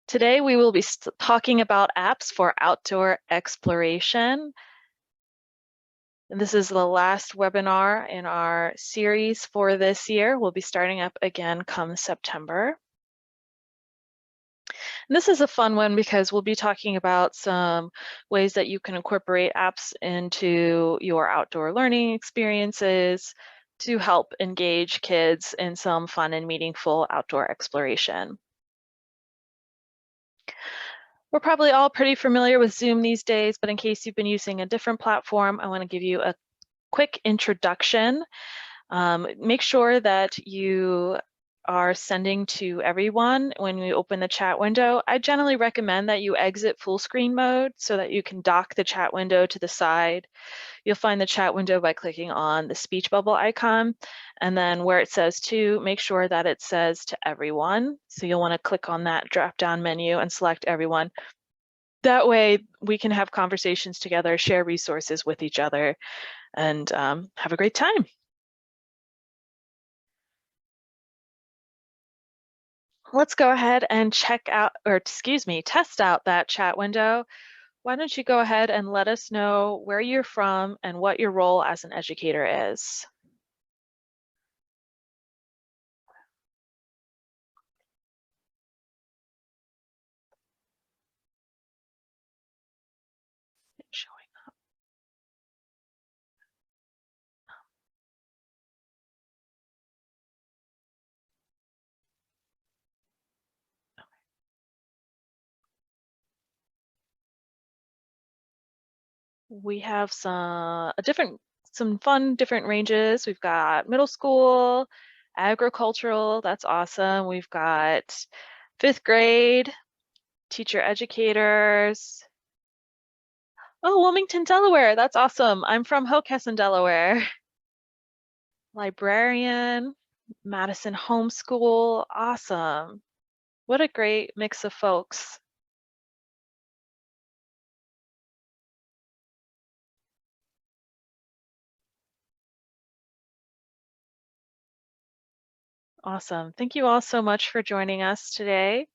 Today we will be talking about apps for outdoor exploration. And this is the last webinar in our series for this year. We'll be starting up again come September. And this is a fun one because we'll be talking about some ways that you can incorporate apps into your outdoor learning experiences to help engage kids in some fun and meaningful outdoor exploration. We're probably all pretty familiar with Zoom these days, but in case you've been using a different platform, I want to give you a quick introduction. Make sure that you are sending to everyone when we open the chat window. I generally recommend that you exit full screen mode so that you can dock the chat window to the side. You'll find the chat window by clicking on the speech bubble icon, and then where it says to, make sure that it says to everyone. So you'll want to click on that drop-down menu and select everyone. That way we can have conversations together, share resources with each other, and have a great time. Let's go ahead and test out that chat window. Why don't you go ahead and let us know where you're from and what your role as an educator is. Showing up. We have some fun different ranges. We've got middle school, agricultural, that's awesome. We've got 5th grade, teacher educators. Oh, Wilmington, Delaware, that's awesome. I'm from Hockessin, Delaware. Librarian, Madison Homeschool, awesome. What a great mix of folks. Awesome. Thank you all so much for joining us today.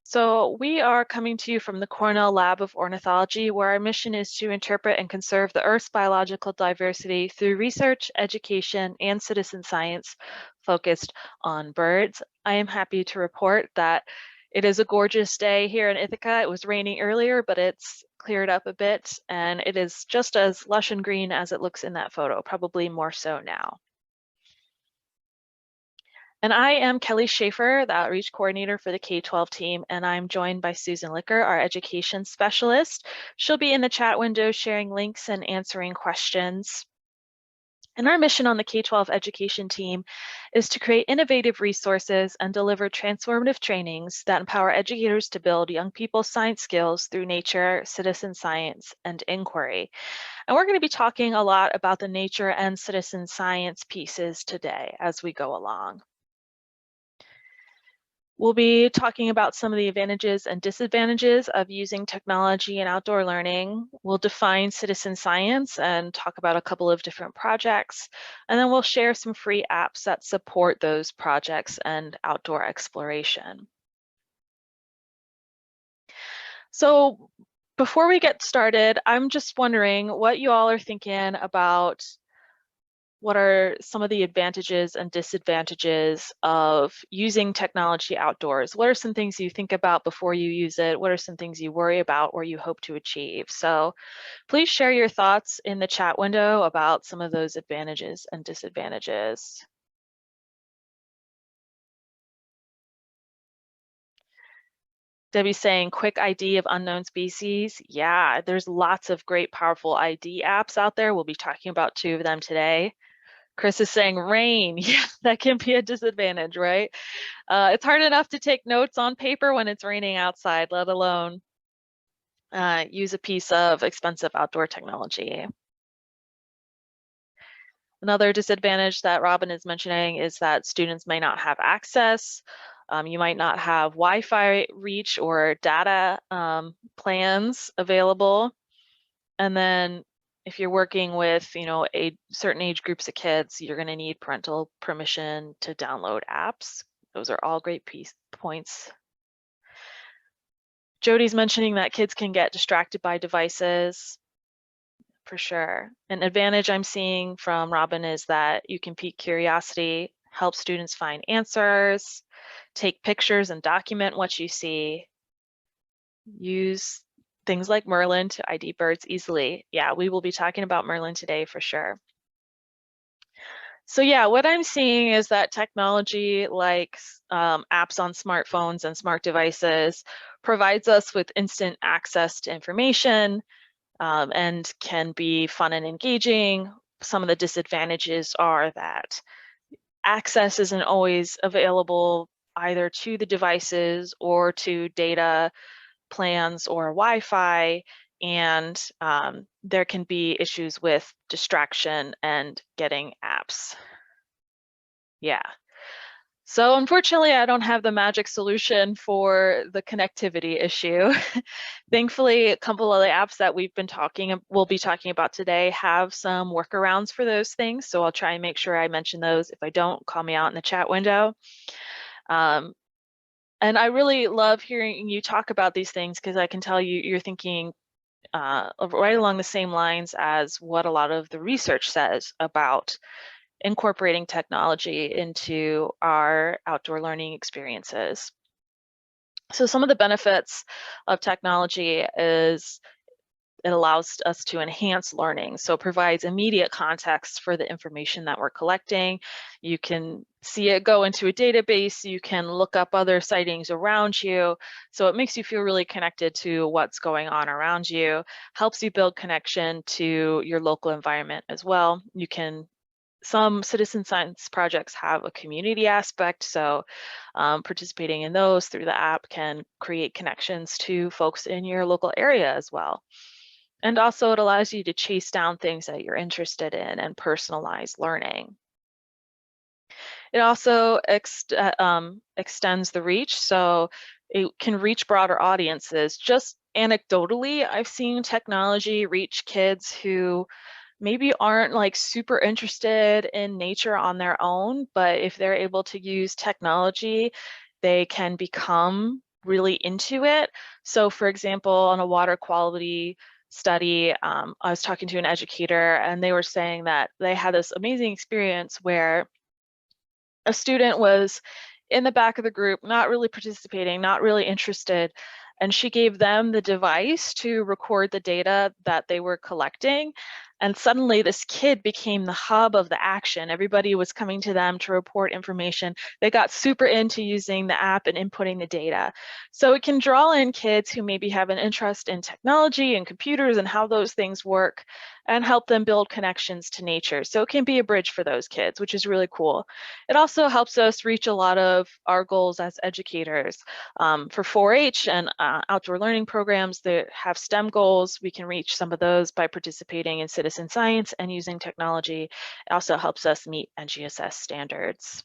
So we are coming to you from the Cornell Lab of Ornithology, where our mission is to interpret and conserve the Earth's biological diversity through research, education, and citizen science focused on birds. I am happy to report that it is a gorgeous day here in Ithaca. It was raining earlier, but it's cleared up a bit, and it is just as lush and green as it looks in that photo, probably more so now. And I am Kelly Schaefer, the outreach coordinator for the K-12 team, and I'm joined by Susan Licker, our education specialist. She'll be in the chat window sharing links and answering questions. And our mission on the K-12 education team is to create innovative resources and deliver transformative trainings that empower educators to build young people's science skills through nature, citizen science, and inquiry. And we're going to be talking a lot about the nature and citizen science pieces today as we go along. We'll be talking about some of the advantages and disadvantages of using technology in outdoor learning. We'll define citizen science and talk about a couple of different projects. And then we'll share some free apps that support those projects and outdoor exploration. So before we get started, I'm just wondering what you all are thinking about. What are some of the advantages and disadvantages of using technology outdoors? What are some things you think about before you use it? What are some things you worry about or you hope to achieve? So please share your thoughts in the chat window about some of those advantages and disadvantages. Debbie's saying quick ID of unknown species. Yeah, there's lots of great powerful ID apps out there. We'll be talking about 2 of them today. Chris is saying rain. Yeah, that can be a disadvantage, right? It's hard enough to take notes on paper when it's raining outside, let alone use a piece of expensive outdoor technology. Another disadvantage that Robin is mentioning is that students may not have access. You might not have Wi-Fi reach or data plans available. And then if you're working with, certain age groups of kids, you're going to need parental permission to download apps. Those are all great points. Jody's mentioning that kids can get distracted by devices, for sure. An advantage I'm seeing from Robin is that you can pique curiosity, help students find answers, take pictures and document what you see, use things like Merlin to ID birds easily. Yeah, we will be talking about Merlin today for sure. So yeah, what I'm seeing is that technology like apps on smartphones and smart devices provides us with instant access to information and can be fun and engaging. Some of the disadvantages are that access isn't always available either to the devices or to data plans or Wi-Fi, and there can be issues with distraction and getting apps. Yeah. So unfortunately, I don't have the magic solution for the connectivity issue. Thankfully, a couple of the apps that we'll be talking about today have some workarounds for those things. So I'll try and make sure I mention those. If I don't, call me out in the chat window. And I really love hearing you talk about these things because I can tell you're thinking right along the same lines as what a lot of the research says about incorporating technology into our outdoor learning experiences. So some of the benefits of technology is it allows us to enhance learning. So it provides immediate context for the information that we're collecting. You can see it go into a database. You can look up other sightings around you. So it makes you feel really connected to what's going on around you, helps you build connection to your local environment as well. Some citizen science projects have a community aspect, so participating in those through the app can create connections to folks in your local area as well. And also it allows you to chase down things that you're interested in and personalize learning. It also extends the reach, so it can reach broader audiences. Just anecdotally, I've seen technology reach kids who maybe aren't like super interested in nature on their own, but if they're able to use technology, they can become really into it. So for example, on a water quality study, I was talking to an educator and they were saying that they had this amazing experience where a student was in the back of the group, not really participating, not really interested, and she gave them the device to record the data that they were collecting. And suddenly this kid became the hub of the action. Everybody was coming to them to report information. They got super into using the app and inputting the data. So it can draw in kids who maybe have an interest in technology and computers and how those things work and help them build connections to nature. So it can be a bridge for those kids, which is really cool. It also helps us reach a lot of our goals as educators. For 4-H and outdoor learning programs that have STEM goals, we can reach some of those by participating in citizen science and using technology. It also helps us meet NGSS standards.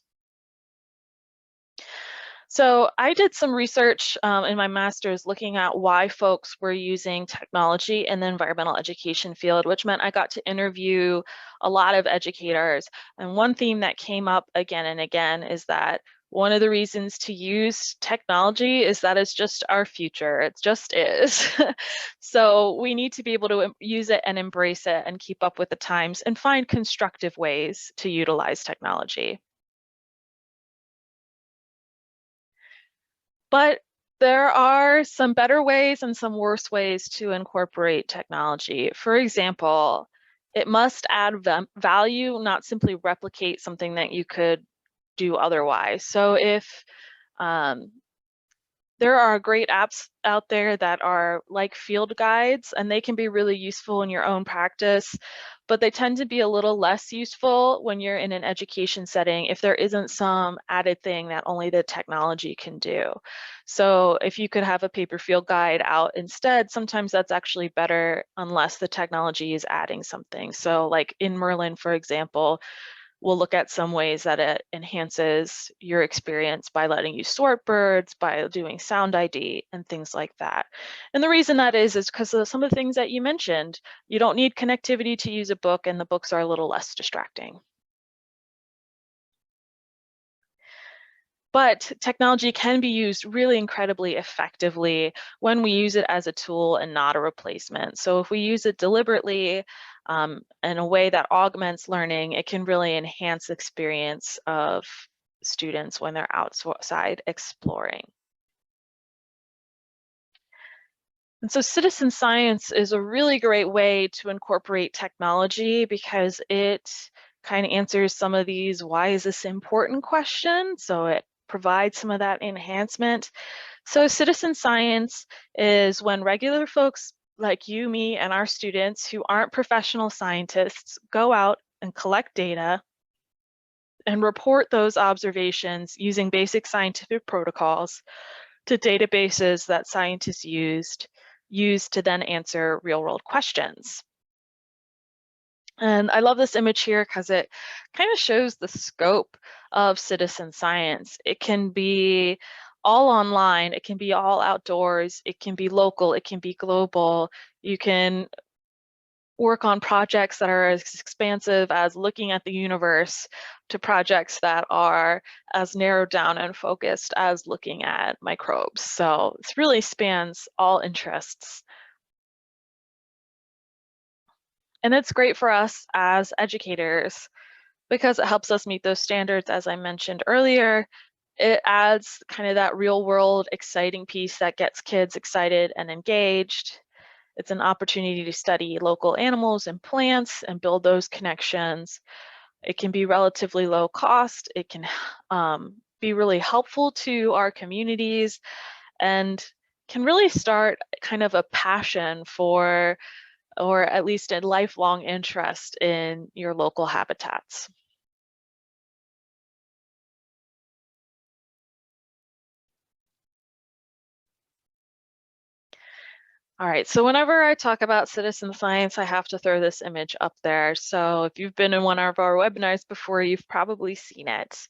So I did some research in my master's looking at why folks were using technology in the environmental education field, which meant I got to interview a lot of educators. And one theme that came up again and again is that one of the reasons to use technology is that it's just our future. It just is. So we need to be able to use it and embrace it and keep up with the times and find constructive ways to utilize technology. But there are some better ways and some worse ways to incorporate technology. For example, it must add value, not simply replicate something that you could do otherwise. So if there are great apps out there that are like field guides, and they can be really useful in your own practice, but they tend to be a little less useful when you're in an education setting if there isn't some added thing that only the technology can do. So if you could have a paper field guide out instead, sometimes that's actually better unless the technology is adding something. So like in Merlin, for example, we'll look at some ways that it enhances your experience by letting you sort birds, by doing sound ID and things like that. And the reason that is because of some of the things that you mentioned. You don't need connectivity to use a book, and the books are a little less distracting. But technology can be used really incredibly effectively when we use it as a tool and not a replacement. So if we use it deliberately in a way that augments learning, it can really enhance the experience of students when they're outside exploring. And so citizen science is a really great way to incorporate technology because it kind of answers some of these why is this important questions. So it provides some of that enhancement. So citizen science is when regular folks like you, me, and our students who aren't professional scientists go out and collect data and report those observations using basic scientific protocols to databases that scientists use to then answer real world questions. And I love this image here because it kind of shows the scope of citizen science. It can be all online, it can be all outdoors, it can be local, it can be global. You can work on projects that are as expansive as looking at the universe to projects that are as narrowed down and focused as looking at microbes. So this really spans all interests. And it's great for us as educators because it helps us meet those standards, as I mentioned earlier. It adds kind of that real world exciting piece that gets kids excited and engaged. It's an opportunity to study local animals and plants and build those connections. It can be relatively low cost. It can be really helpful to our communities and can really start kind of a passion for, or at least a lifelong interest in your local habitats. All right, so whenever I talk about citizen science, I have to throw this image up there. So if you've been in one of our webinars before, you've probably seen it.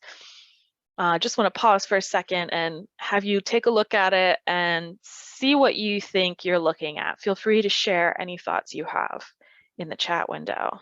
Just want to pause for a second and have you take a look at it and see what you think you're looking at. Feel free to share any thoughts you have in the chat window.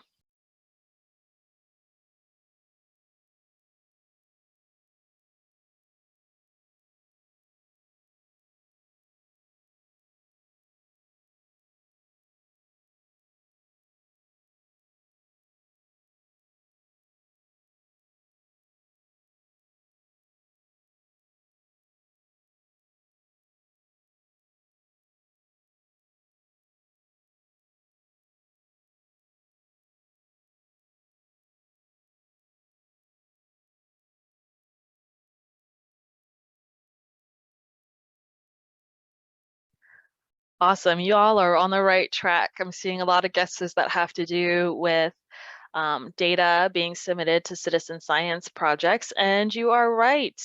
Awesome, you all are on the right track. I'm seeing a lot of guesses that have to do with data being submitted to citizen science projects, and you are right.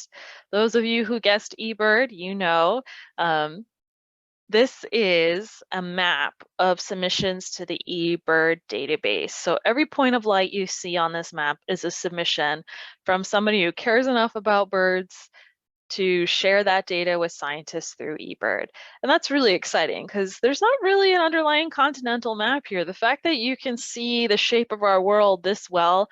Those of you who guessed eBird, you know, this is a map of submissions to the eBird database. So every point of light you see on this map is a submission from somebody who cares enough about birds to share that data with scientists through eBird. And that's really exciting because there's not really an underlying continental map here. The fact that you can see the shape of our world this well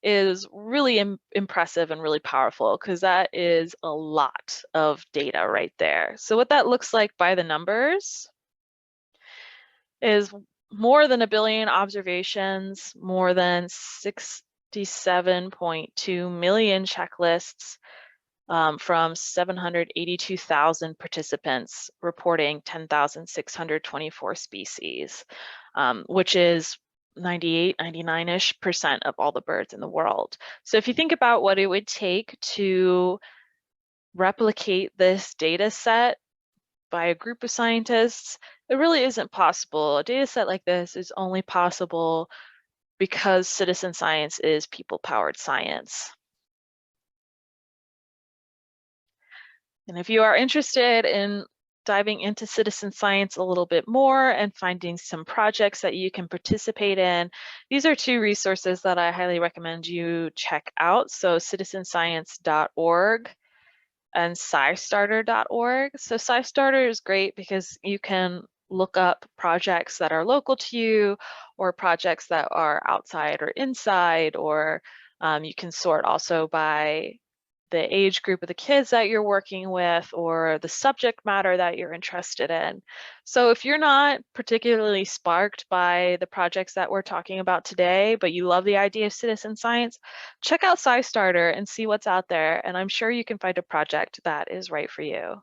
is really impressive and really powerful because that is a lot of data right there. So what that looks like by the numbers is more than 1 billion observations, more than 67.2 million checklists, from 782,000 participants reporting 10,624 species, which is 98, 99-ish% of all the birds in the world. So if you think about what it would take to replicate this data set by a group of scientists, it really isn't possible. A data set like this is only possible because citizen science is people-powered science. And if you are interested in diving into citizen science a little bit more and finding some projects that you can participate in, these are 2 resources that I highly recommend you check out. So citizenscience.org and scistarter.org. So scistarter is great because you can look up projects that are local to you or projects that are outside or inside, or you can sort also by the age group of the kids that you're working with or the subject matter that you're interested in. So if you're not particularly sparked by the projects that we're talking about today, but you love the idea of citizen science, check out SciStarter and see what's out there. And I'm sure you can find a project that is right for you.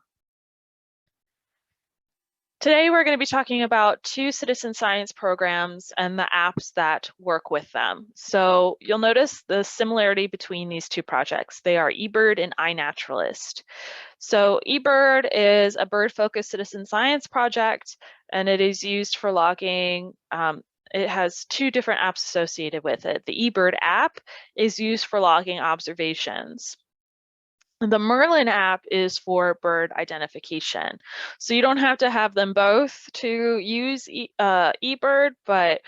Today, we're going to be talking about 2 citizen science programs and the apps that work with them. So you'll notice the similarity between these 2 projects. They are eBird and iNaturalist. So eBird is a bird-focused citizen science project, and it is used for logging. It has 2 different apps associated with it. The eBird app is used for logging observations. The Merlin app is for bird identification. So you don't have to have them both to use eBird, but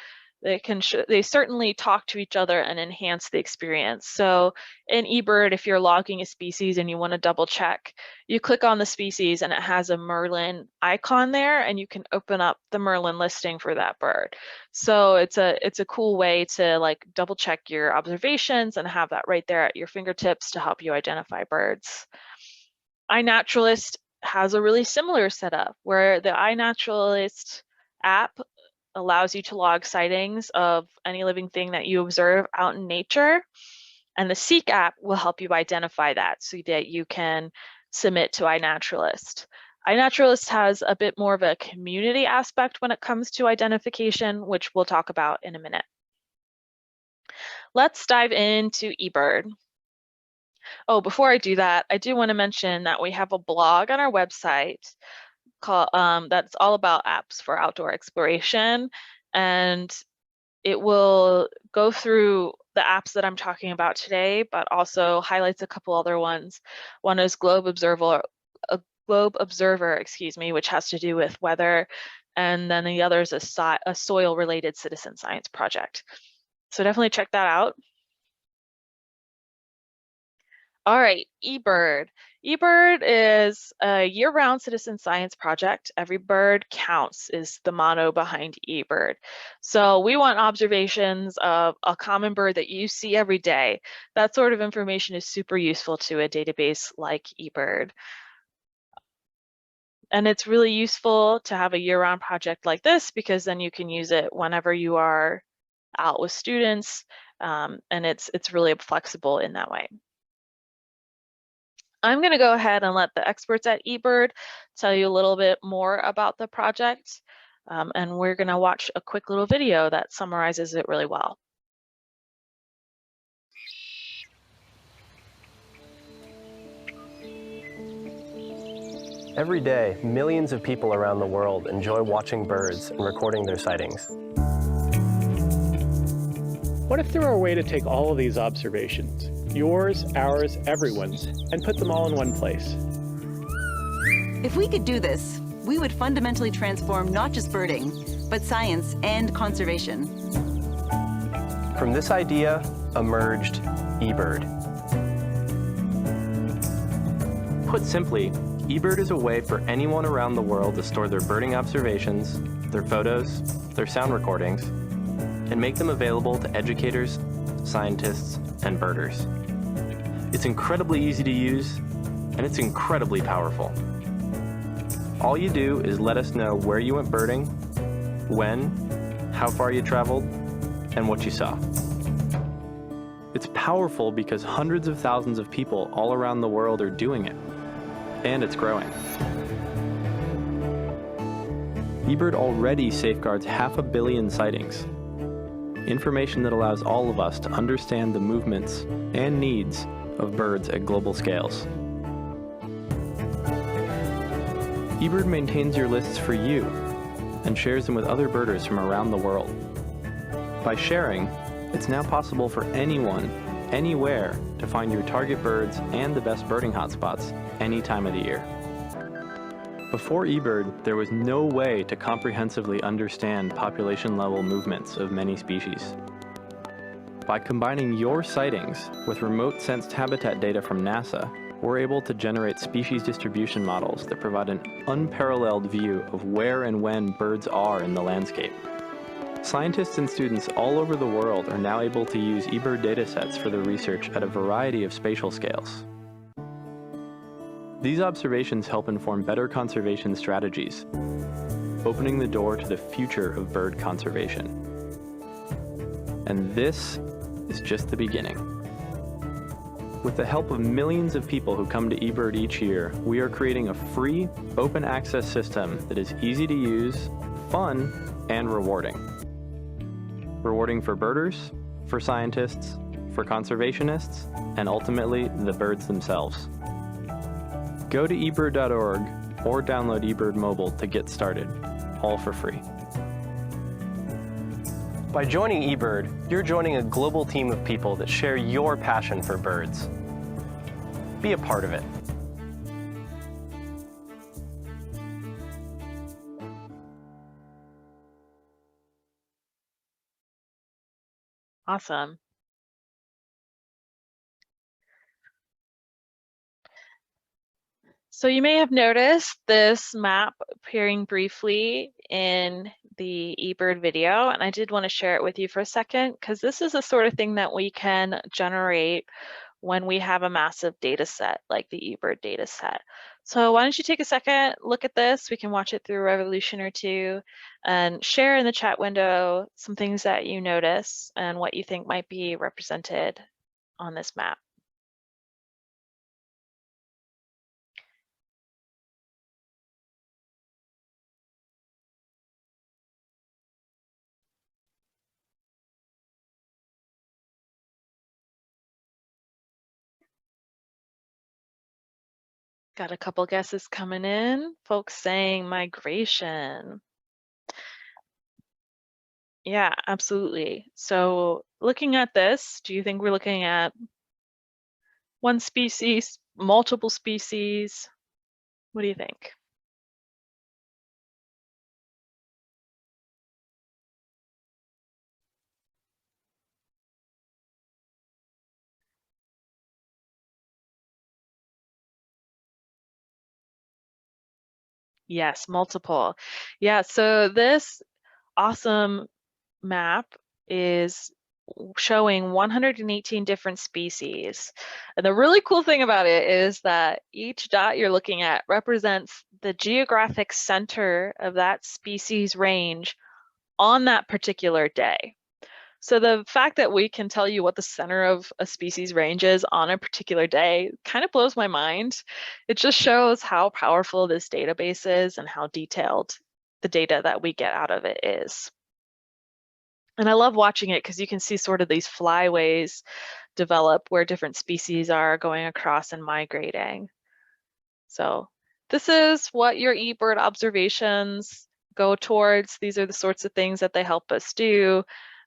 they certainly talk to each other and enhance the experience. So in eBird, if you're logging a species and you want to double check, you click on the species and it has a Merlin icon there, and you can open up the Merlin listing for that bird. So it's a cool way to like double check your observations and have that right there at your fingertips to help you identify birds. iNaturalist has a really similar setup where the iNaturalist app allows you to log sightings of any living thing that you observe out in nature. And the Seek app will help you identify that so that you can submit to iNaturalist. iNaturalist has a bit more of a community aspect when it comes to identification, which we'll talk about in a minute. Let's dive into eBird. Oh, before I do that, I do want to mention that we have a blog on our website that's all about apps for outdoor exploration, and it will go through the apps that I'm talking about today, but also highlights a couple other ones. One is Globe Observer, which has to do with weather, and then the other is a soil-related citizen science project. So definitely check that out. All right, eBird. eBird is a year-round citizen science project. Every bird counts is the motto behind eBird. So we want observations of a common bird that you see every day. That sort of information is super useful to a database like eBird. And it's really useful to have a year-round project like this because then you can use it whenever you are out with students, and it's really flexible in that way. I'm going to go ahead and let the experts at eBird tell you a little bit more about the project, and we're going to watch a quick little video that summarizes it really well. Every day, millions of people around the world enjoy watching birds and recording their sightings. What if there were a way to take all of these observations, yours, ours, everyone's, and put them all in one place? If we could do this, we would fundamentally transform not just birding, but science and conservation. From this idea emerged eBird. Put simply, eBird is a way for anyone around the world to store their birding observations, their photos, their sound recordings, and make them available to educators, scientists, and birders. It's incredibly easy to use, and it's incredibly powerful. All you do is let us know where you went birding, when, how far you traveled, and what you saw. It's powerful because hundreds of thousands of people all around the world are doing it, and it's growing. eBird already safeguards 500 million sightings, information that allows all of us to understand the movements and needs of birds at global scales. eBird maintains your lists for you and shares them with other birders from around the world. By sharing, it's now possible for anyone, anywhere, to find your target birds and the best birding hotspots any time of the year. Before eBird, there was no way to comprehensively understand population-level movements of many species. By combining your sightings with remote-sensed habitat data from NASA, we're able to generate species distribution models that provide an unparalleled view of where and when birds are in the landscape. Scientists and students all over the world are now able to use eBird datasets for their research at a variety of spatial scales. These observations help inform better conservation strategies, opening the door to the future of bird conservation. And this is just the beginning. With the help of millions of people who come to eBird each year, we are creating a free, open access system that is easy to use, fun, and rewarding. Rewarding for birders, for scientists, for conservationists, and ultimately the birds themselves. Go to eBird.org or download eBird Mobile to get started, all for free. By joining eBird, you're joining a global team of people that share your passion for birds. Be a part of it. Awesome. So you may have noticed this map appearing briefly in the eBird video, and I did want to share it with you for a second because this is the sort of thing that we can generate when we have a massive data set like the eBird data set. So why don't you take a second, look at this, we can watch it through a revolution or two, and share in the chat window some things that you notice and what you think might be represented on this map. Got a couple guesses coming in. Folks saying migration. Yeah, absolutely. So looking at this, do you think we're looking at one species, multiple species? What do you think? Yes, multiple. Yeah, so this awesome map is showing 118 different species. And the really cool thing about it is that each dot you're looking at represents the geographic center of that species range on that particular day. So the fact that we can tell you what the center of a species range is on a particular day kind of blows my mind. It just shows how powerful this database is and how detailed the data that we get out of it is. And I love watching it because you can see sort of these flyways develop where different species are going across and migrating. So this is what your eBird observations go towards. These are the sorts of things that they help us do.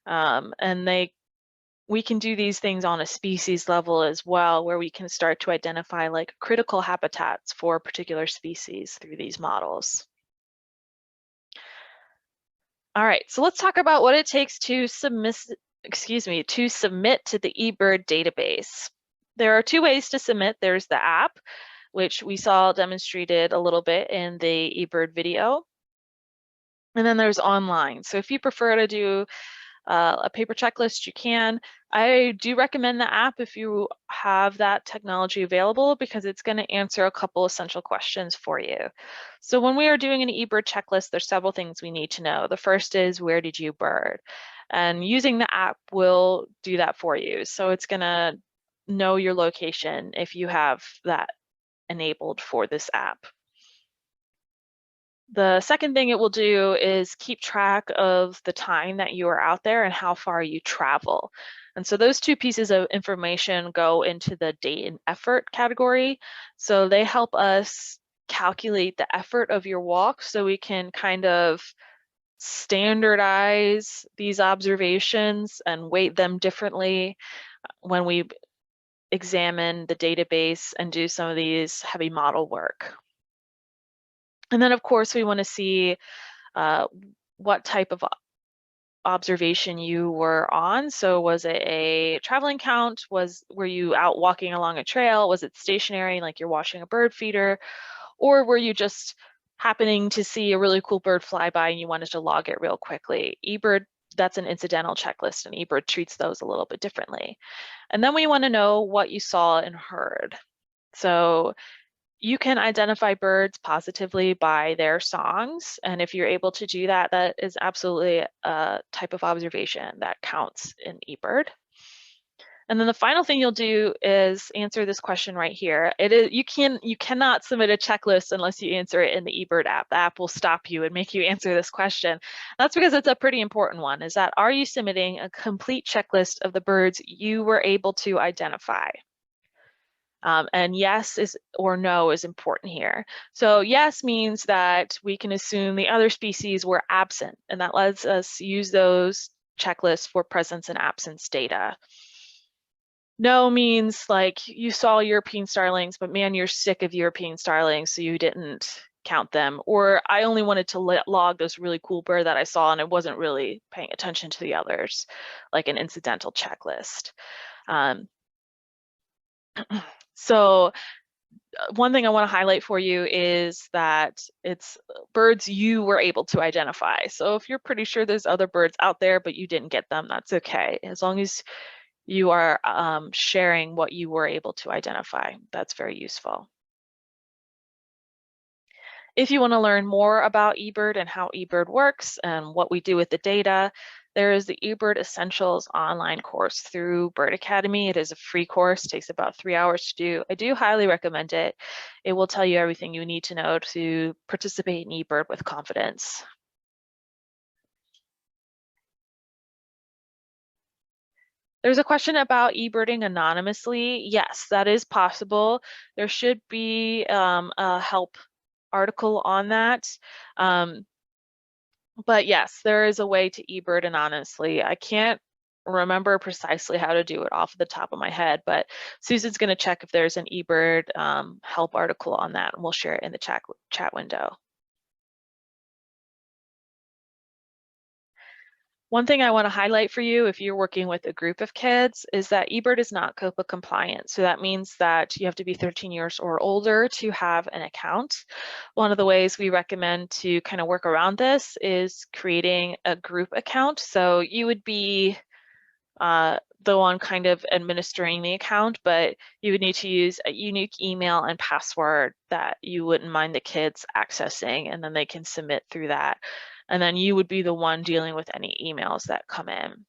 And we can do these things on a species level as well, where we can start to identify like critical habitats for particular species through these models. All right, so let's talk about what it takes to submit to the eBird database. There are two ways to submit. There's the app, which we saw demonstrated a little bit in the eBird video. And then there's online. So if you prefer to do a paper checklist, you can. I do recommend the app if you have that technology available because it's going to answer a couple essential questions for you. So when we are doing an eBird checklist, there's several things we need to know. The first is, where did you bird? And using the app will do that for you. So it's going to know your location if you have that enabled for this app. The second thing it will do is keep track of the time that you are out there and how far you travel. And so those two pieces of information go into the date and effort category. So they help us calculate the effort of your walk so we can kind of standardize these observations and weight them differently when we examine the database and do some of these heavy model work. And then, of course, we want to see what type of observation you were on. So was it a traveling count? Were you out walking along a trail? Was it stationary, like you're watching a bird feeder? Or were you just happening to see a really cool bird fly by and you wanted to log it real quickly? eBird, that's an incidental checklist, and eBird treats those a little bit differently. And then we want to know what you saw and heard. So You can identify birds positively by their songs. And if you're able to do that, that is absolutely a type of observation that counts in eBird. And then the final thing you'll do is answer this question right here. It is you cannot submit a checklist unless you answer it in the eBird app. The app will stop you and make you answer this question. That's because it's a pretty important one, is that are you submitting a complete checklist of the birds you were able to identify? And yes or no is important here. So yes means that we can assume the other species were absent, and that lets us use those checklists for presence and absence data. No means like you saw European starlings, but man, you're sick of European starlings, so you didn't count them. Or I only wanted to log this really cool bird that I saw and I wasn't really paying attention to the others, like an incidental checklist. So one thing I want to highlight for you is that it's birds you were able to identify. So if you're pretty sure there's other birds out there, but you didn't get them, that's okay. As long as you are sharing what you were able to identify, that's very useful. If you want to learn more about eBird and how eBird works and what we do with the data, there is the eBird Essentials online course through Bird Academy. It is a free course, takes about 3 hours to do. I do highly recommend it. It will tell you everything you need to know to participate in eBird with confidence. There's a question about eBirding anonymously. Yes, that is possible. There should be a help article on that. But yes, there is a way to eBird anonymously. I can't remember precisely how to do it off the top of my head, but Susan's going to check if there's an eBird help article on that, and we'll share it in the chat window. One thing I want to highlight for you if you're working with a group of kids is that eBird is not COPA compliant. So that means that you have to be 13 years or older to have an account. One of the ways we recommend to kind of work around this is creating a group account. So you would be the one kind of administering the account, but you would need to use a unique email and password that you wouldn't mind the kids accessing, and then they can submit through that. And then you would be the one dealing with any emails that come in.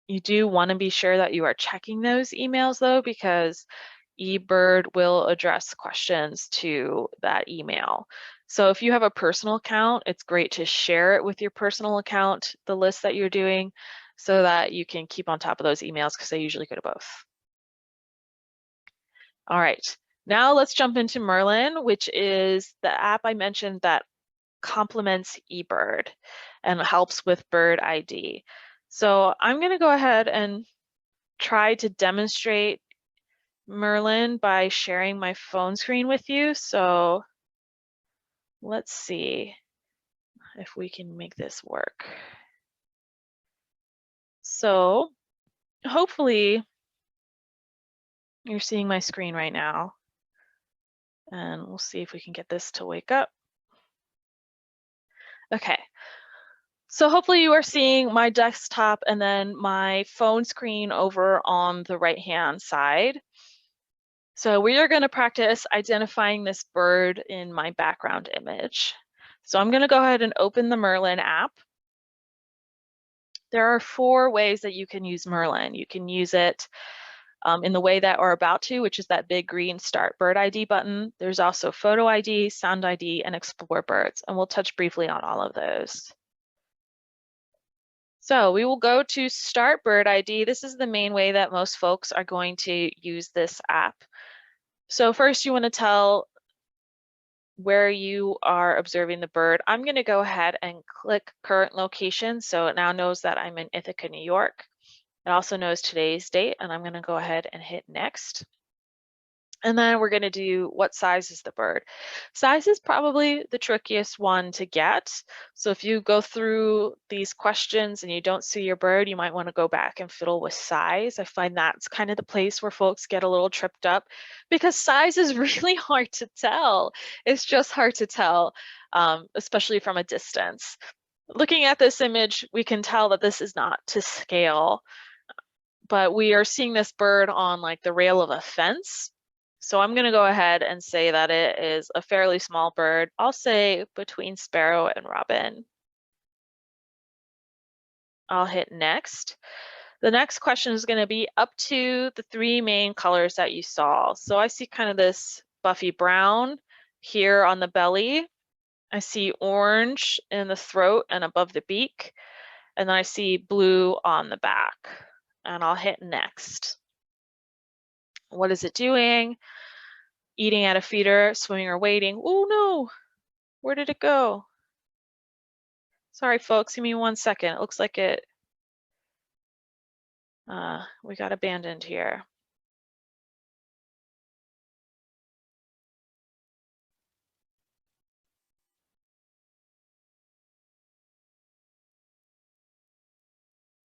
You do want to be sure that you are checking those emails though, because eBird will address questions to that email. So if you have a personal account, it's great to share it with your personal account, the list that you're doing, so that you can keep on top of those emails because they usually go to both. All right, now let's jump into Merlin, which is the app I mentioned that complements eBird and helps with Bird ID. So I'm going to go ahead and try to demonstrate Merlin by sharing my phone screen with you. So let's see if we can make this work. So hopefully you're seeing my screen right now, and we'll see if we can get this to wake up. Okay. So hopefully you are seeing my desktop and then my phone screen over on the right-hand side. So we are going to practice identifying this bird in my background image. So I'm going to go ahead and open the Merlin app. There are 4 ways that you can use Merlin. You can use it in the way that we're about to, which is that big green Start Bird ID button. There's also Photo ID, Sound ID, and Explore Birds, and we'll touch briefly on all of those. So we will go to Start Bird ID. This is the main way that most folks are going to use this app. So first you want to tell where you are observing the bird. I'm going to go ahead and click current location. So it now knows that I'm in Ithaca, New York. It also knows today's date, and I'm going to go ahead and hit next. And then we're going to do what size is the bird. Size is probably the trickiest one to get. So if you go through these questions and you don't see your bird, you might want to go back and fiddle with size. I find that's kind of the place where folks get a little tripped up because size is really hard to tell. It's just hard to tell, especially from a distance. Looking at this image, we can tell that this is not to scale. but we are seeing this bird on like the rail of a fence. So I'm going to go ahead and say that it is a fairly small bird. I'll say between sparrow and robin. I'll hit next. The next question is going to be up to the 3 main colors that you saw. So I see kind of this buffy brown here on the belly. I see orange in the throat and above the beak. And then I see blue on the back. And I'll hit next. What is it doing? Eating at a feeder, swimming or wading. Oh no, where did it go? Sorry folks, give me 1 second. It looks like we got abandoned here.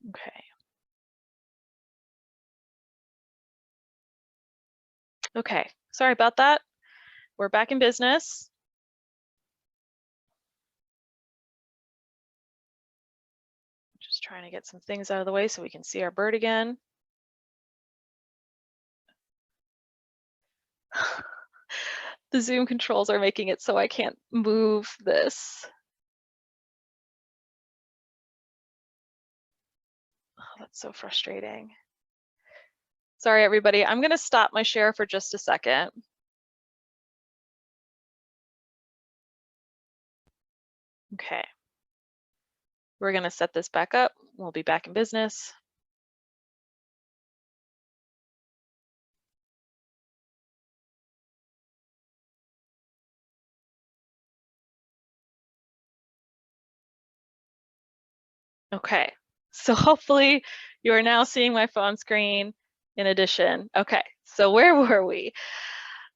Okay. Okay, sorry about that. We're back in business. Just trying to get some things out of the way so we can see our bird again. The Zoom controls are making it so I can't move this. Oh, that's so frustrating. Sorry, everybody. I'm going to stop my share for just a second. Okay. We're going to set this back up. We'll be back in business. Okay, so hopefully you are now seeing my phone screen in addition. Okay, so where were we?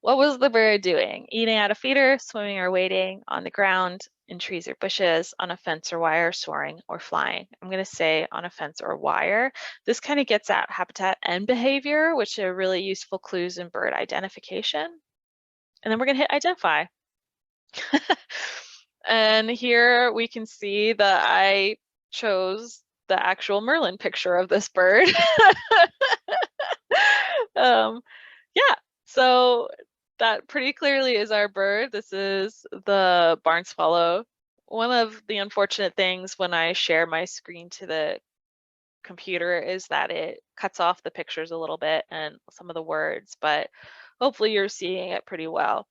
What was the bird doing? Eating at a feeder, swimming or wading, on the ground, in trees or bushes, on a fence or wire, soaring or flying. I'm going to say on a fence or wire. This kind of gets at habitat and behavior, which are really useful clues in bird identification. And then we're going to hit identify. And here we can see that I chose the actual Merlin picture of this bird. Yeah, so that pretty clearly is our bird. This is the barn swallow. One of the unfortunate things when I share my screen to the computer is that it cuts off the pictures a little bit and some of the words, but hopefully you're seeing it pretty well.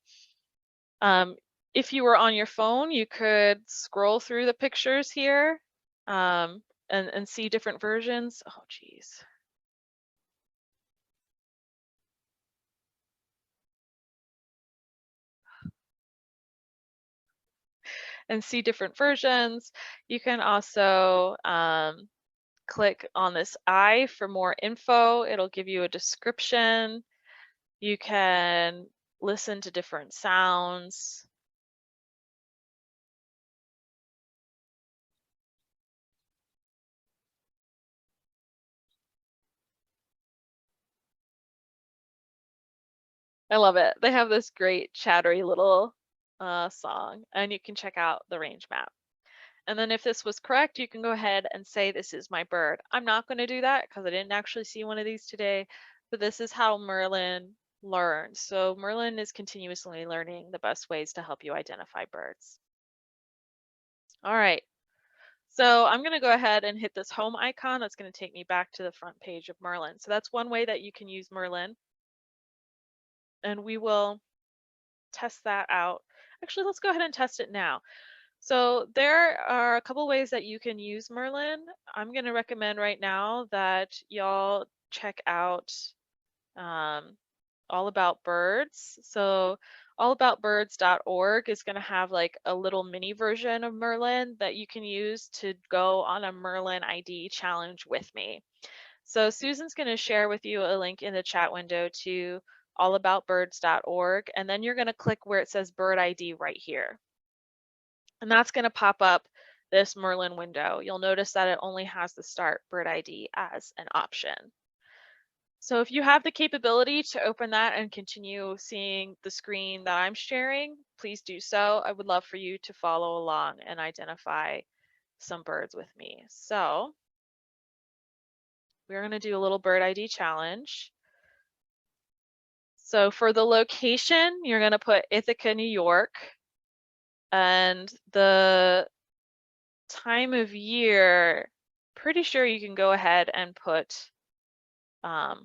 If you were on your phone, you could scroll through the pictures here and see different versions. Oh, geez. And see different versions. You can also click on this eye for more info. It'll give you a description. You can listen to different sounds. I love it. They have this great chattery little song, and you can check out the range map. And then if this was correct, you can go ahead and say, this is my bird. I'm not going to do that because I didn't actually see one of these today, but this is how Merlin learns. So Merlin is continuously learning the best ways to help you identify birds. All right. So I'm going to go ahead and hit this home icon. That's going to take me back to the front page of Merlin. So that's one way that you can use Merlin. And we will test that out. Actually, let's go ahead and test it now. So there are a couple ways that you can use Merlin. I'm going to recommend right now that y'all check out All About Birds. So allaboutbirds.org is going to have like a little mini version of Merlin that you can use to go on a Merlin ID challenge with me. So Susan's going to share with you a link in the chat window to allaboutbirds.org, and then you're going to click where it says Bird ID right here. And that's going to pop up this Merlin window. You'll notice that it only has the Start Bird ID as an option. So if you have the capability to open that and continue seeing the screen that I'm sharing, please do so. I would love for you to follow along and identify some birds with me. So we're going to do a little bird ID challenge. So for the location, you're going to put Ithaca, New York. And the time of year, pretty sure you can go ahead and put, oh,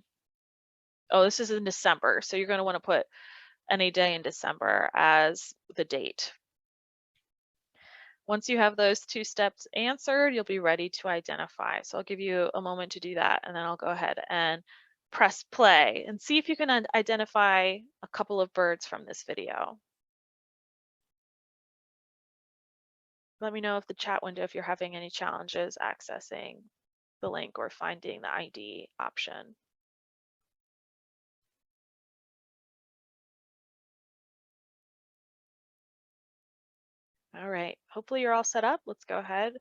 this is in December. So you're going to want to put any day in December as the date. Once you have those 2 steps answered, you'll be ready to identify. So I'll give you a moment to do that, and then I'll go ahead and press play and see if you can identify a couple of birds from this video. Let me know if the chat window, if you're having any challenges accessing the link or finding the ID option. All right, hopefully you're all set up. Let's go ahead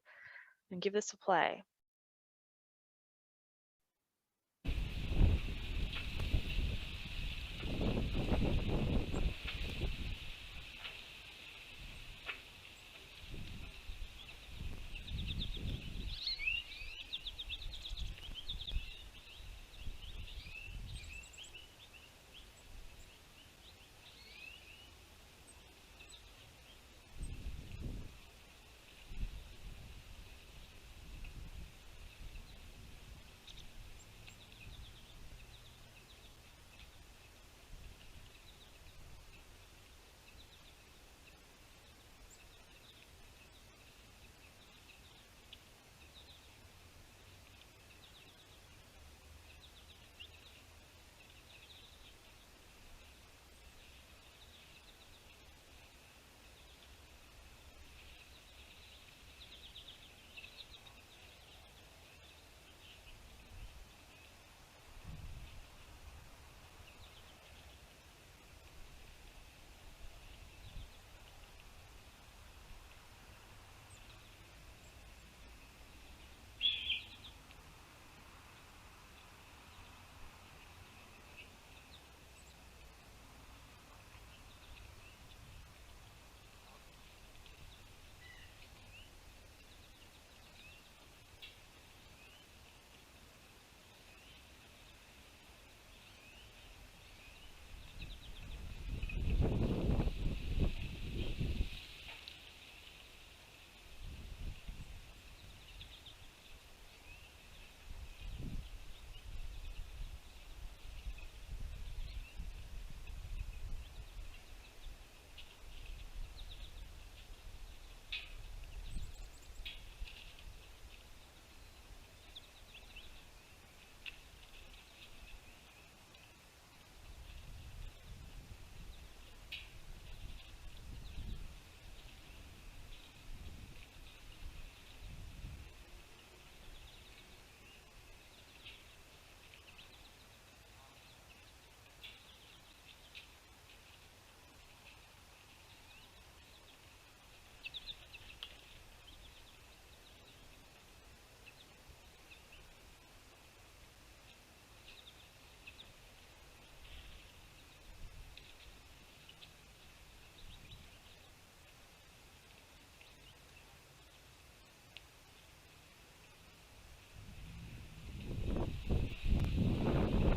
and give this a play.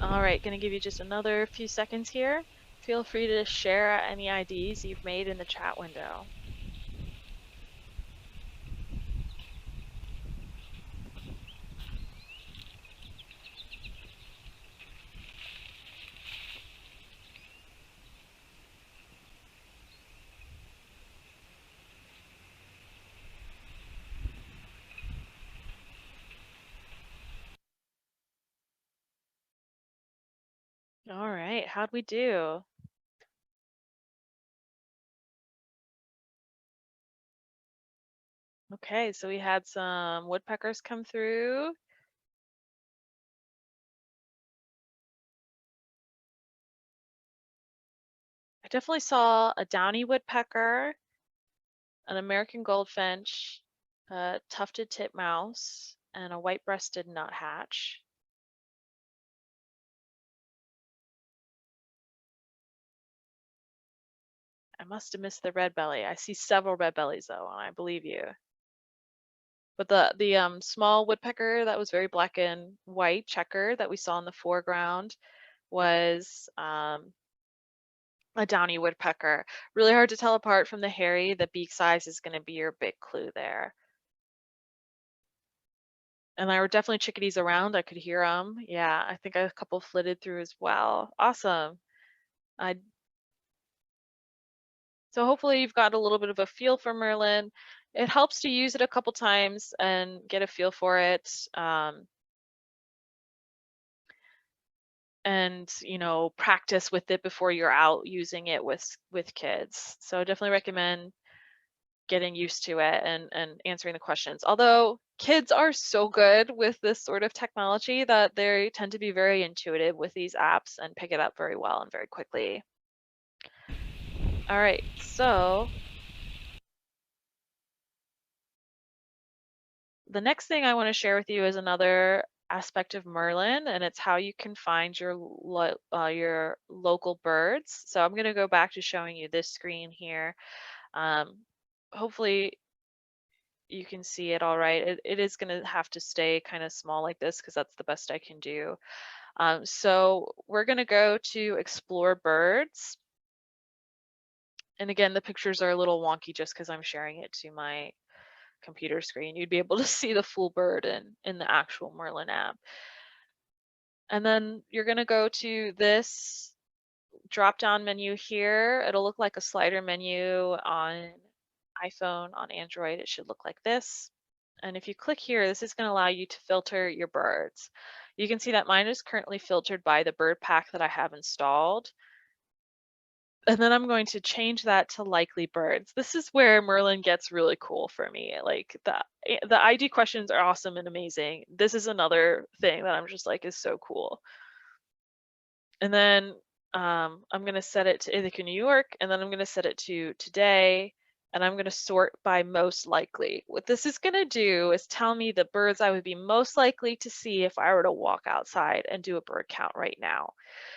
All right, gonna give you just another few seconds here. Feel free to share any IDs you've made in the chat window. All right, how'd we do? Okay, so we had some woodpeckers come through. I definitely saw a downy woodpecker, an American goldfinch, a tufted titmouse, and a white-breasted nuthatch. I must have missed the red belly. I see several red bellies though, and I believe you. But the small woodpecker that was very black and white checker that we saw in the foreground was a downy woodpecker. Really hard to tell apart from the hairy. The beak size is going to be your big clue there. And there were definitely chickadees around. I could hear them. Yeah, I think a couple flitted through as well. Awesome. So hopefully you've got a little bit of a feel for Merlin. It helps to use it a couple times and get a feel for it. And practice with it before you're out using it with kids. So I definitely recommend getting used to it and answering the questions. Although kids are so good with this sort of technology that they tend to be very intuitive with these apps and pick it up very well and very quickly. All right, so the next thing I want to share with you is another aspect of Merlin, and it's how you can find your local birds. So I'm going to go back to showing you this screen here. Hopefully you can see it all right. It is going to have to stay kind of small like this because that's the best I can do. So we're going to go to Explore Birds. And again, the pictures are a little wonky just because I'm sharing it to my computer screen. You'd be able to see the full bird in the actual Merlin app. And then you're going to go to this drop down menu here. It'll look like a slider menu on iPhone. On Android, it should look like this. And if you click here, this is going to allow you to filter your birds. You can see that mine is currently filtered by the bird pack that I have installed. And then I'm going to change that to likely birds. This is where Merlin gets really cool for me. Like the ID questions are awesome and amazing. This is another thing that I'm just like is so cool. And then I'm going to set it to Ithaca, New York, and then I'm going to set it to today, and I'm going to sort by most likely. What this is going to do is tell me the birds I would be most likely to see if I were to walk outside and do a bird count right now.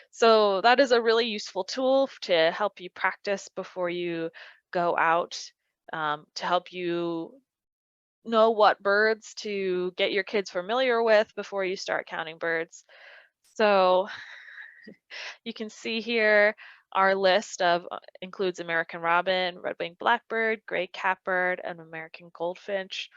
So that is a really useful tool to help you practice before you go out, to help you know what birds to get your kids familiar with before you start counting birds. So you can see here our list of includes American robin, red-winged blackbird, gray catbird, and American goldfinch.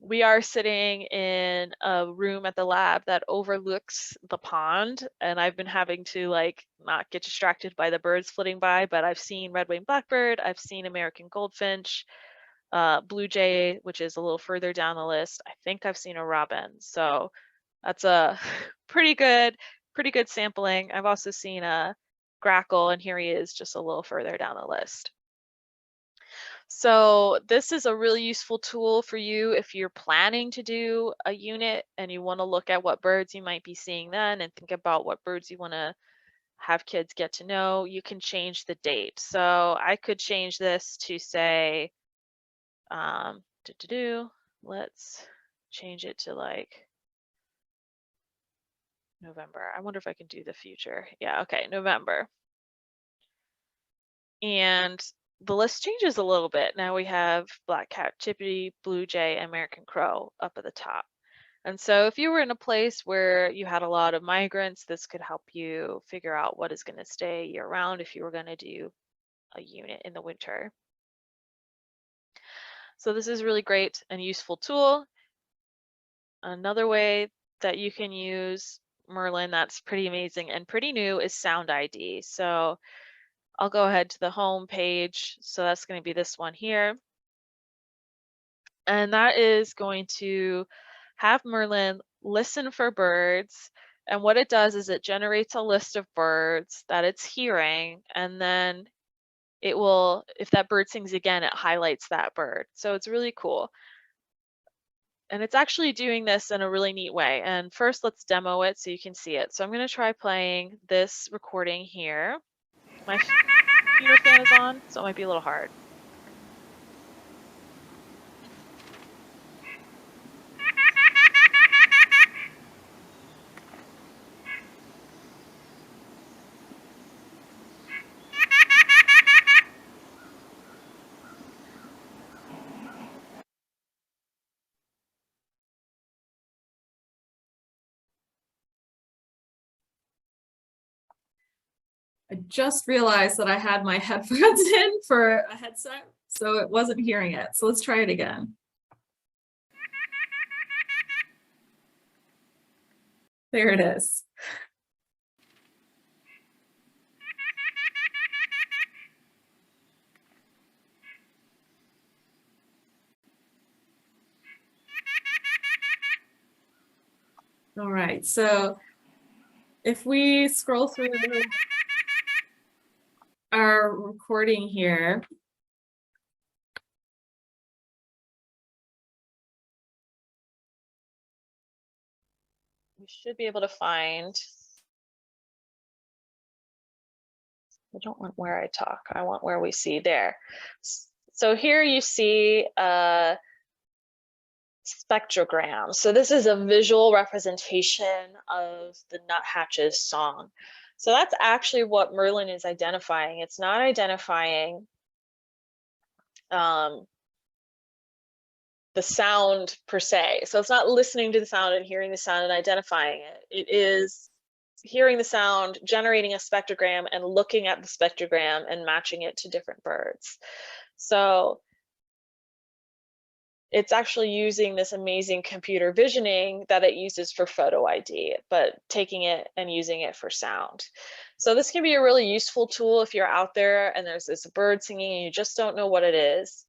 We are sitting in a room at the lab that overlooks the pond, and I've been having to not get distracted by the birds flitting by, but I've seen red-winged blackbird, I've seen American goldfinch, blue jay, which is a little further down the list. I think I've seen a robin. So that's a pretty good sampling. I've also seen a grackle, and here he is just a little further down the list. So this is a really useful tool for you if you're planning to do a unit and you want to look at what birds you might be seeing then and think about what birds you want to have kids get to know. You can change the date. So I could change this to say, let's change it to November. I wonder if I can do the future. Yeah, okay, November. And the list changes a little bit. Now we have black-capped chickadee, blue jay, American crow up at the top. And so if you were in a place where you had a lot of migrants, this could help you figure out what is going to stay year-round if you were going to do a unit in the winter. So this is a really great and useful tool. Another way that you can use Merlin that's pretty amazing and pretty new is Sound ID. So I'll go ahead to the home page. So that's going to be this one here. And that is going to have Merlin listen for birds. And what it does is it generates a list of birds that it's hearing. And then it will, if that bird sings again, it highlights that bird. So it's really cool. And it's actually doing this in a really neat way. And first, let's demo it so you can see it. So I'm going to try playing this recording here. My computer fan is on, so it might be a little hard. I just realized that I had my headphones in for a headset, so it wasn't hearing it. So let's try it again. There it is. All right, so if we scroll through our recording here, we should be able to find, I don't want where I talk, I want where we see there. So here you see a spectrogram. So this is a visual representation of the nuthatch's song. So that's actually what Merlin is identifying. It's not identifying the sound per se. So it's not listening to the sound and hearing the sound and identifying it. It is hearing the sound, generating a spectrogram, and looking at the spectrogram and matching it to different birds. So it's actually using this amazing computer visioning that it uses for photo ID, but taking it and using it for sound. So this can be a really useful tool if you're out there and there's this bird singing and you just don't know what it is.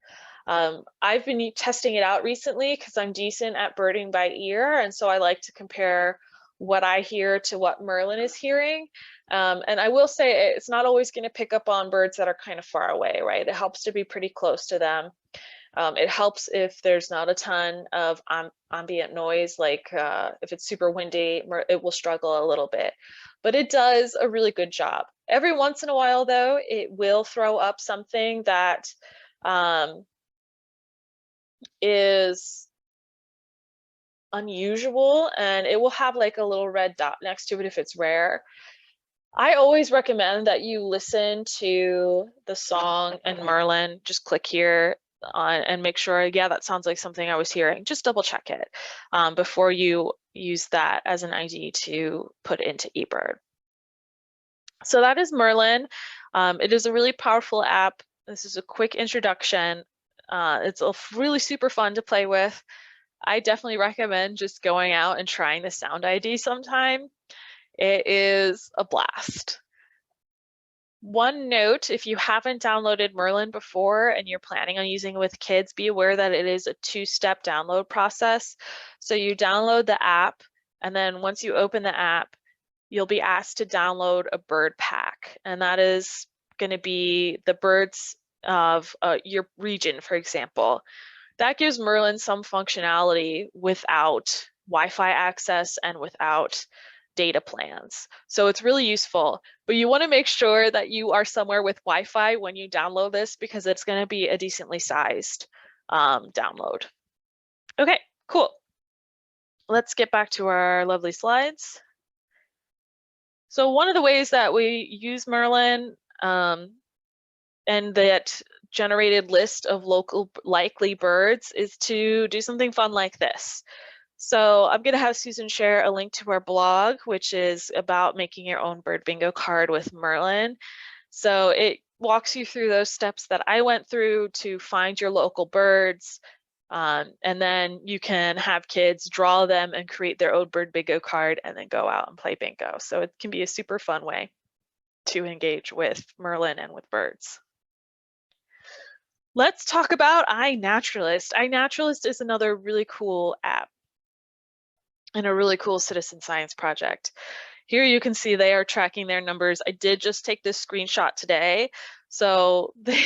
I've been testing it out recently because I'm decent at birding by ear, and so I like to compare what I hear to what Merlin is hearing. And I will say it's not always going to pick up on birds that are kind of far away, right? It helps to be pretty close to them. It helps if there's not a ton of ambient noise, like if it's super windy, it will struggle a little bit, but it does a really good job. Every once in a while, though, it will throw up something that is unusual, and it will have like a little red dot next to it if it's rare. I always recommend that you listen to the song and Merlin. Just click here and make sure, yeah, that sounds like something I was hearing. Just double check it before you use that as an ID to put into eBird. So that is Merlin. It is a really powerful app. This is a quick introduction. It's really super fun to play with. I definitely recommend just going out and trying the sound ID sometime. It is a blast. One note, if you haven't downloaded Merlin before and you're planning on using it with kids, be aware that it is a two-step download process. So you download the app, and then once you open the app, you'll be asked to download a bird pack. And that is going to be the birds of your region, for example. That gives Merlin some functionality without Wi-Fi access and without data plans. So it's really useful, but you want to make sure that you are somewhere with Wi-Fi when you download this, because it's going to be a decently sized download. Okay, cool. Let's get back to our lovely slides. So one of the ways that we use Merlin and that generated list of local likely birds is to do something fun like this. So I'm going to have Susan share a link to our blog, which is about making your own bird bingo card with Merlin. So it walks you through those steps that I went through to find your local birds. And then you can have kids draw them and create their own bird bingo card and then go out and play bingo. So it can be a super fun way to engage with Merlin and with birds. Let's talk about iNaturalist. iNaturalist is another really cool app and a really cool citizen science project. Here you can see they are tracking their numbers. I did just take this screenshot today. So they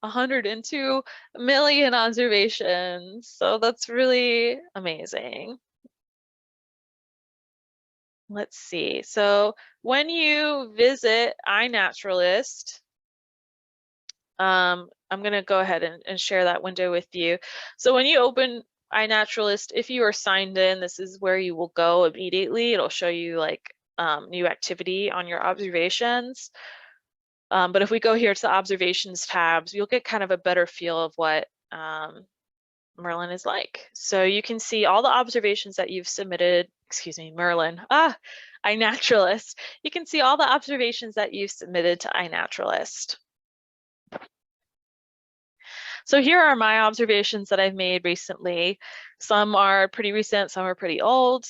102 million observations. So that's really amazing. Let's see. So when you visit iNaturalist, I'm going to go ahead and share that window with you. So when you open iNaturalist, if you are signed in, this is where you will go immediately. It'll show you like new activity on your observations. But if we go here to the observations tabs, you'll get kind of a better feel of what Merlin is like. So you can see all the observations that you've submitted, excuse me, Merlin, iNaturalist. You can see all the observations that you've submitted to iNaturalist. So here are my observations that I've made recently. Some are pretty recent, some are pretty old.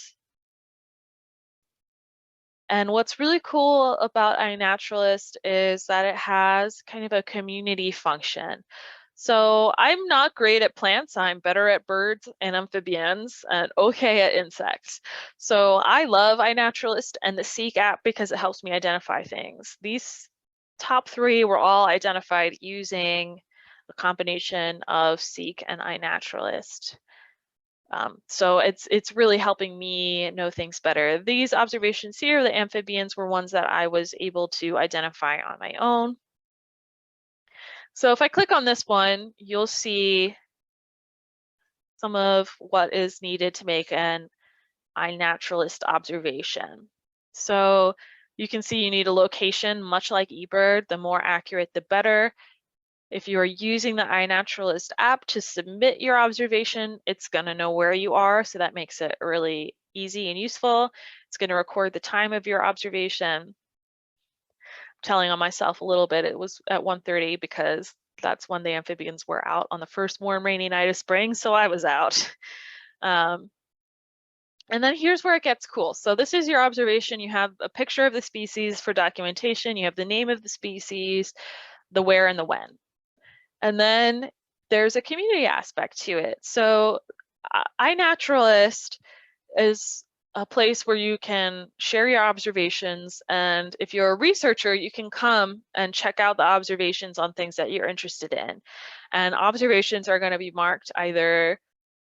And what's really cool about iNaturalist is that it has kind of a community function. So I'm not great at plants. I'm better at birds and amphibians and okay at insects. So I love iNaturalist and the Seek app because it helps me identify things. These top three were all identified using a combination of Seek and iNaturalist. So it's really helping me know things better. These observations here, the amphibians, were ones that I was able to identify on my own. So if I click on this one, you'll see some of what is needed to make an iNaturalist observation. So you can see you need a location, much like eBird. The more accurate, the better. If you are using the iNaturalist app to submit your observation, it's going to know where you are, so that makes it really easy and useful. It's going to record the time of your observation. I'm telling on myself a little bit, it was at 1:30 because that's when the amphibians were out on the first warm rainy night of spring, so I was out. And then here's where it gets cool. So this is your observation. You have a picture of the species for documentation. You have the name of the species, the where and the when. And then there's a community aspect to it. So iNaturalist is a place where you can share your observations. And if you're a researcher, you can come and check out the observations on things that you're interested in. And observations are going to be marked either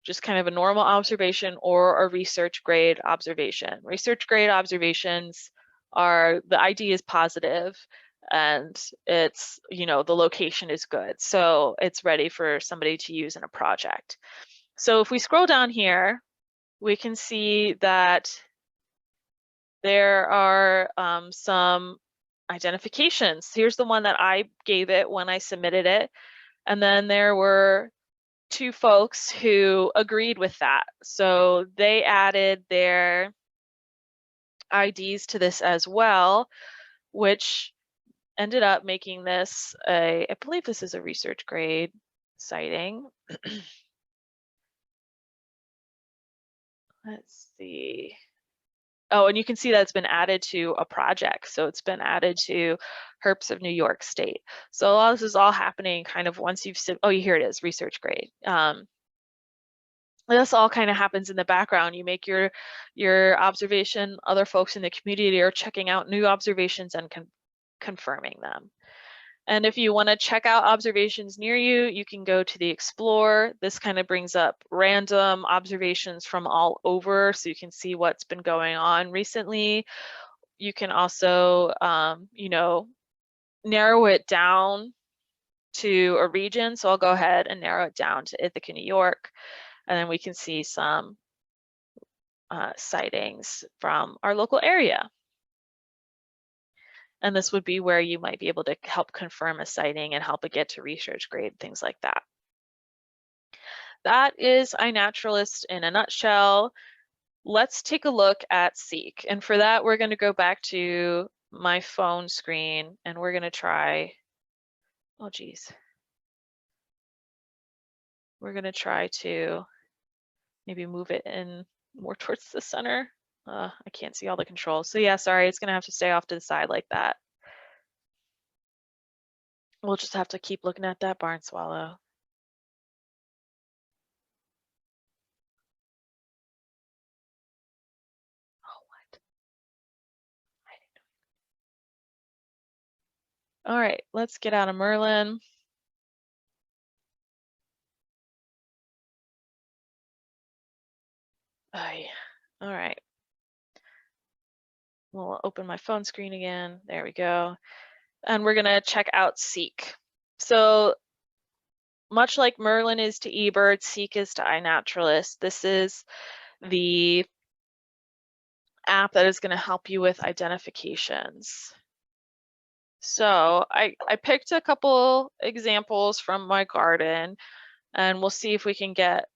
just kind of a normal observation or a research grade observation. Research grade observations are, the ID is positive, and it's, you know, the location is good, so it's ready for somebody to use in a project. So if we scroll down here, we can see that there are some identifications. Here's the one that I gave it when I submitted it, and then there were 2 folks who agreed with that, so they added their IDs to this as well, which ended up making this I believe this is a research grade sighting. Let's see. Oh, and you can see that it's been added to a project. So it's been added to Herps of New York State. So this is all happening kind of once you've, here it is, research grade. This all kind of happens in the background. You make your observation, other folks in the community are checking out new observations and confirming them. And if you want to check out observations near you, you can go to the Explore. This kind of brings up random observations from all over, so you can see what's been going on recently. You can also, you know, narrow it down to a region. So I'll go ahead and narrow it down to Ithaca, New York, and then we can see some sightings from our local area. And this would be where you might be able to help confirm a sighting and help it get to research grade, things like that. That is iNaturalist in a nutshell. Let's take a look at Seek. And for that, we're going to go back to my phone screen and we're going to try, oh geez. We're going to try to maybe move it in more towards the center. I can't see all the controls. So yeah, sorry, it's going to have to stay off to the side like that. We'll just have to keep looking at that barn swallow. Oh, what? All right, let's get out of Merlin. All right. We'll open my phone screen again. There we go. And we're going to check out Seek. So much like Merlin is to eBird, Seek is to iNaturalist. This is the app that is going to help you with identifications. So I picked a couple examples from my garden. and we'll see if we can get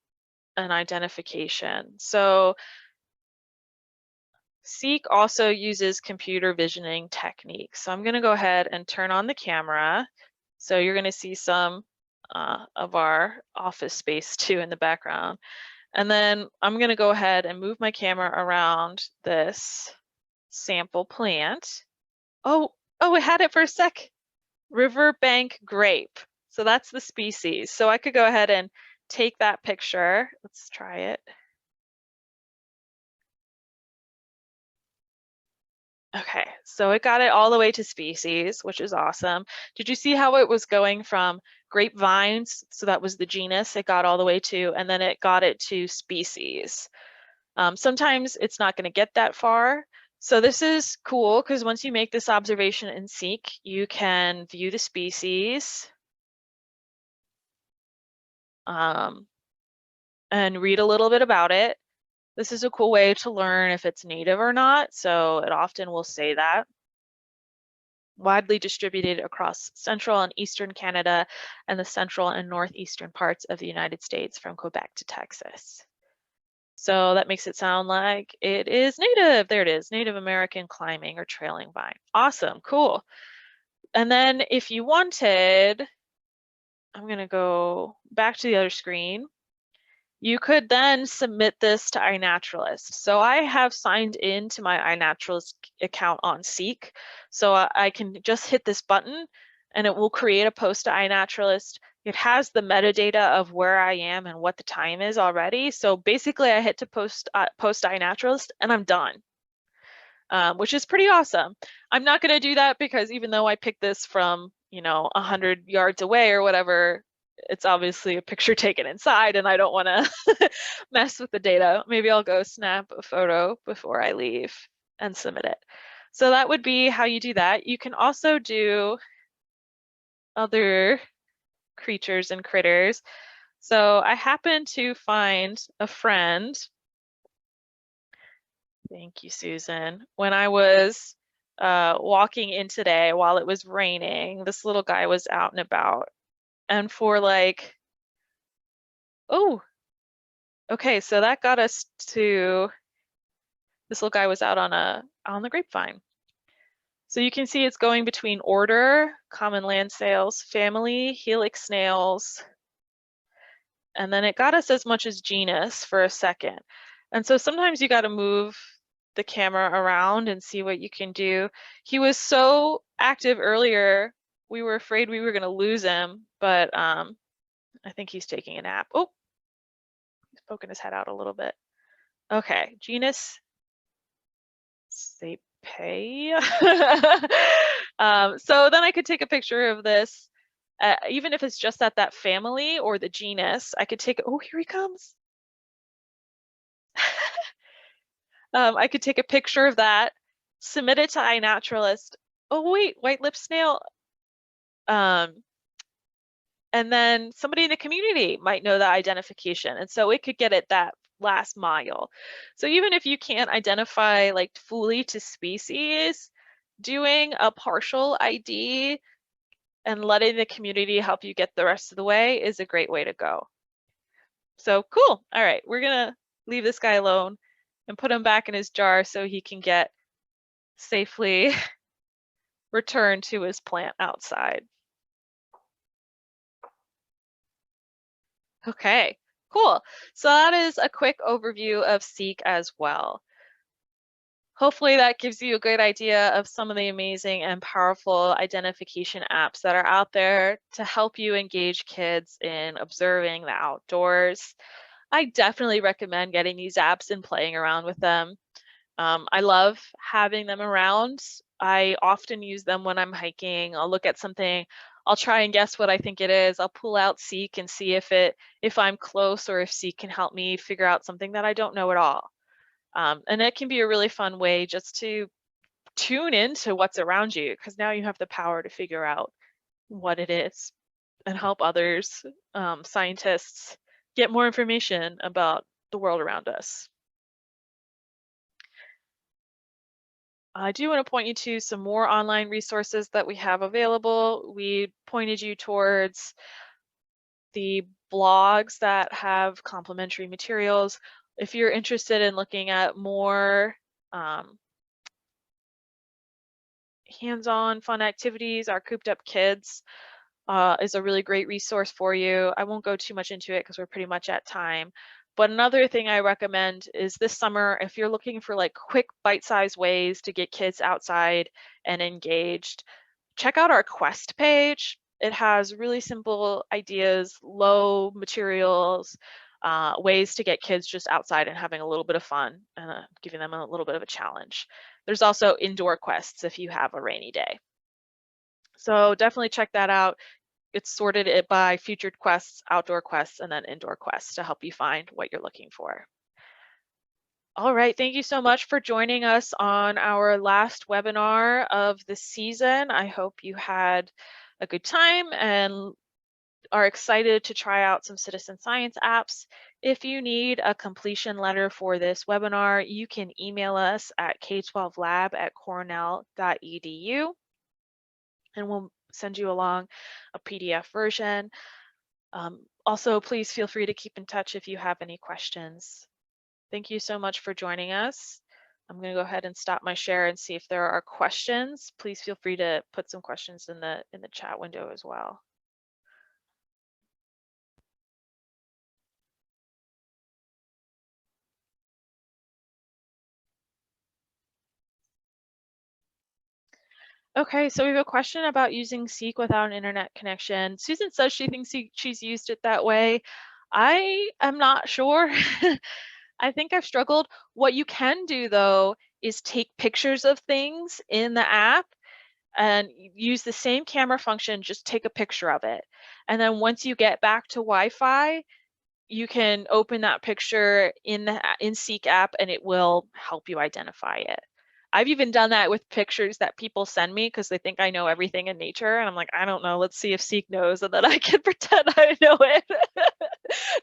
an identification. So Seek also uses computer visioning techniques. So I'm going to go ahead and turn on the camera. So you're going to see some of our office space too in the background. And then I'm going to go ahead and move my camera around this sample plant. Oh, it had it for a sec. Riverbank grape. So that's the species. So I could go ahead and take that picture. Let's try it. Okay, so it got it all the way to species, which is awesome. Did you see how it was going from grapevines? So that was the genus it got all the way to, and then it got it to species. Sometimes it's not going to get that far. So this is cool because once you make this observation in Seek, you can view the species and read a little bit about it. This is a cool way to learn if it's native or not. So it often will say that. Widely distributed across central and eastern Canada and the central and northeastern parts of the United States from Quebec to Texas. So that makes it sound like it is native. There it is, Native American climbing or trailing vine. Awesome, cool. And then if you wanted, I'm gonna go back to the other screen. You could then submit this to iNaturalist. So I have signed in to my iNaturalist account on Seek. So I can just hit this button and it will create a post to iNaturalist. It has the metadata of where I am and what the time is already. So basically I hit to post to iNaturalist and I'm done, which is pretty awesome. I'm not gonna do that because even though I picked this from, 100 yards away or whatever, it's obviously a picture taken inside and I don't want to mess with the data. Maybe I'll go snap a photo before I leave and submit it. So that would be how you do that. You can also do other creatures and critters. So I happened to find a friend. Thank you, Susan. When I was walking in today while it was raining, this little guy was out and about. And for like, oh, okay, so that got us to, this little guy was out on the grapevine. So you can see it's going between order, common land snails, family, helix snails, and then it got us as much as genus for a second. And so sometimes you got to move the camera around and see what you can do. He was so active earlier, we were afraid we were going to lose him, but I think he's taking a nap. Oh, he's poking his head out a little bit. Okay, genus Sapei. So then I could take a picture of this, even if it's just at that family or the genus. I could take, oh, here he comes. I could take a picture of that, submit it to iNaturalist. Oh wait, white lip snail. And then somebody in the community might know that identification. And so it could get it that last mile. So even if you can't identify like fully to species, doing a partial ID and letting the community help you get the rest of the way is a great way to go. So cool. All right, we're gonna leave this guy alone and put him back in his jar so he can get safely returned to his plant outside. Okay, cool. So that is a quick overview of Seek as well. Hopefully that gives you a good idea of some of the amazing and powerful identification apps that are out there to help you engage kids in observing the outdoors. I definitely recommend getting these apps and playing around with them. I love having them around. I often use them when I'm hiking. I'll look at something, I'll try and guess what I think it is. I'll pull out Seek and see if I'm close or if Seek can help me figure out something that I don't know at all. And it can be a really fun way just to tune into what's around you, because now you have the power to figure out what it is and help others, scientists, get more information about the world around us. I do want to point you to some more online resources that we have available. We pointed you towards the blogs that have complimentary materials. If you're interested in looking at more hands-on fun activities, our Cooped Up Kids is a really great resource for you. I won't go too much into it because we're pretty much at time. But another thing I recommend is this summer, if you're looking for like quick bite-sized ways to get kids outside and engaged, check out our Quest page. It has really simple ideas, low materials, ways to get kids just outside and having a little bit of fun, giving them a little bit of a challenge. There's also indoor quests if you have a rainy day. So definitely check that out. It's sorted it by featured quests, outdoor quests, and then indoor quests to help you find what you're looking for. All right, thank you so much for joining us on our last webinar of the season. I hope you had a good time and are excited to try out some citizen science apps. If you need a completion letter for this webinar, you can email us at k12lab@cornell.edu, and we'll send you along a PDF version. Also, please feel free to keep in touch if you have any questions. Thank you so much for joining us. I'm going to go ahead and stop my share and see if there are questions. Please feel free to put some questions in the chat window as well. Okay, so we have a question about using Seek without an internet connection. Susan says she thinks she's used it that way. I am not sure. I think I've struggled. What you can do though is take pictures of things in the app and use the same camera function, just take a picture of it. And then once you get back to Wi-Fi, you can open that picture in the Seek app and it will help you identify it. I've even done that with pictures that people send me because they think I know everything in nature. And I'm like, I don't know, let's see if Seek knows, and then I can pretend I know it.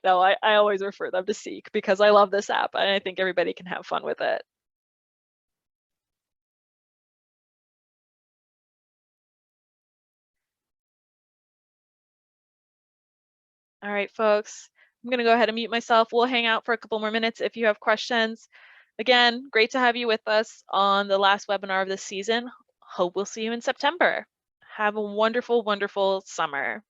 No, I always refer them to Seek because I love this app and I think everybody can have fun with it. All right, folks, I'm going to go ahead and mute myself. We'll hang out for a couple more minutes if you have questions. Again, great to have you with us on the last webinar of this season. Hope we'll see you in September. Have a wonderful, wonderful summer.